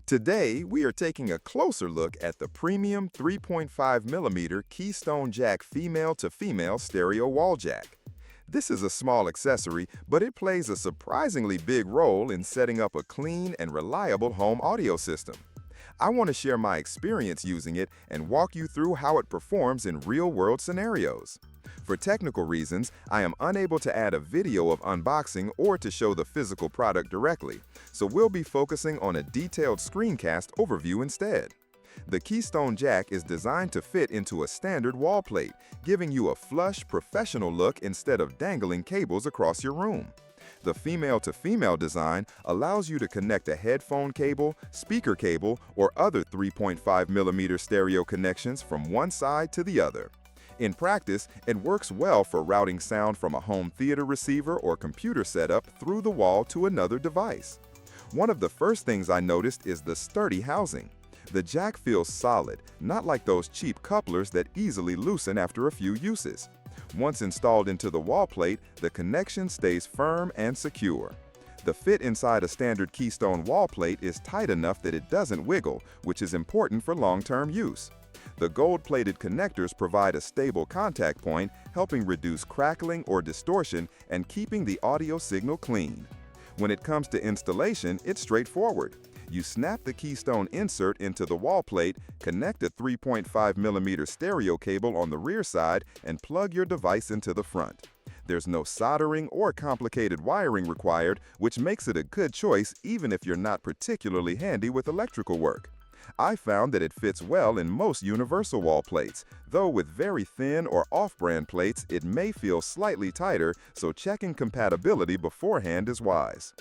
Today, we are taking a closer look at the premium 3.5mm Keystone Jack female-to-female stereo wall jack. This is a small accessory, but it plays a surprisingly big role in setting up a clean and reliable home audio system. I want to share my experience using it and walk you through how it performs in real-world scenarios. For technical reasons, I am unable to add a video of unboxing or to show the physical product directly, so we'll be focusing on a detailed screencast overview instead. The Keystone Jack is designed to fit into a standard wall plate, giving you a flush, professional look instead of dangling cables across your room. The female-to-female design allows you to connect a headphone cable, speaker cable, or other 3.5mm stereo connections from one side to the other. In practice, it works well for routing sound from a home theater receiver or computer setup through the wall to another device. One of the first things I noticed is the sturdy housing. The jack feels solid, not like those cheap couplers that easily loosen after a few uses. Once installed into the wall plate, the connection stays firm and secure. The fit inside a standard Keystone wall plate is tight enough that it doesn't wiggle, which is important for long-term use. The gold-plated connectors provide a stable contact point, helping reduce crackling or distortion and keeping the audio signal clean. When it comes to installation, it's straightforward. You snap the Keystone insert into the wall plate, connect a 3.5mm stereo cable on the rear side, and plug your device into the front. There's no soldering or complicated wiring required, which makes it a good choice even if you're not particularly handy with electrical work. I found that it fits well in most universal wall plates, though with very thin or off-brand plates, it may feel slightly tighter, so checking compatibility beforehand is wise.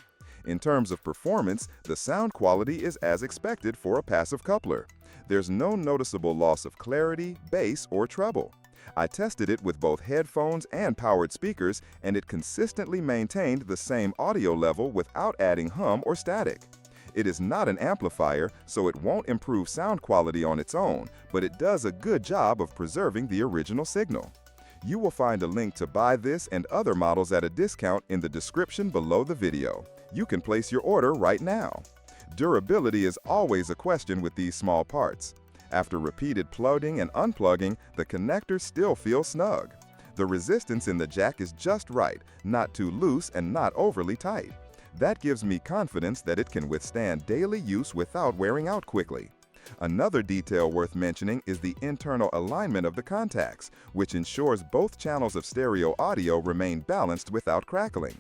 In terms of performance, the sound quality is as expected for a passive coupler. There's no noticeable loss of clarity, bass, or treble. I tested it with both headphones and powered speakers, and it consistently maintained the same audio level without adding hum or static. It is not an amplifier, so it won't improve sound quality on its own, but it does a good job of preserving the original signal. You will find a link to buy this and other models at a discount in the description below the video. You can place your order right now. Durability is always a question with these small parts. After repeated plugging and unplugging, the connector still feels snug. The resistance in the jack is just right, not too loose and not overly tight. That gives me confidence that it can withstand daily use without wearing out quickly. Another detail worth mentioning is the internal alignment of the contacts, which ensures both channels of stereo audio remain balanced without crackling.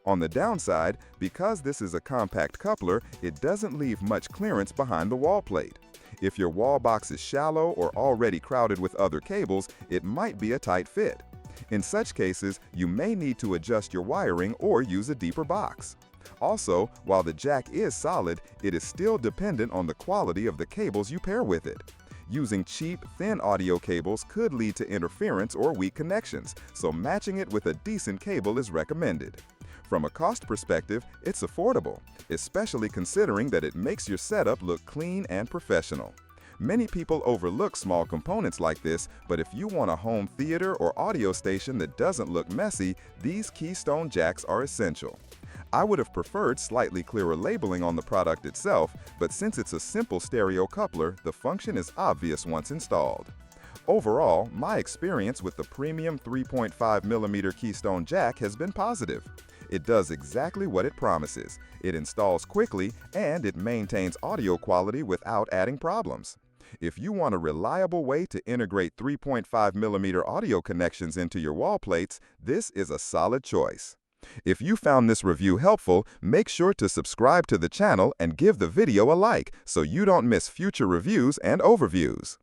On the downside, because this is a compact coupler, it doesn't leave much clearance behind the wall plate. If your wall box is shallow or already crowded with other cables, it might be a tight fit. In such cases, you may need to adjust your wiring or use a deeper box. Also, while the jack is solid, it is still dependent on the quality of the cables you pair with it. Using cheap, thin audio cables could lead to interference or weak connections, so matching it with a decent cable is recommended. From a cost perspective, it's affordable, especially considering that it makes your setup look clean and professional. Many people overlook small components like this, but if you want a home theater or audio station that doesn't look messy, these Keystone Jacks are essential. I would have preferred slightly clearer labeling on the product itself, but since it's a simple stereo coupler, the function is obvious once installed. Overall, my experience with the premium 3.5mm Keystone Jack has been positive. It does exactly what it promises. It installs quickly, and it maintains audio quality without adding problems. If you want a reliable way to integrate 3.5mm audio connections into your wall plates, this is a solid choice. If you found this review helpful, make sure to subscribe to the channel and give the video a like so you don't miss future reviews and overviews.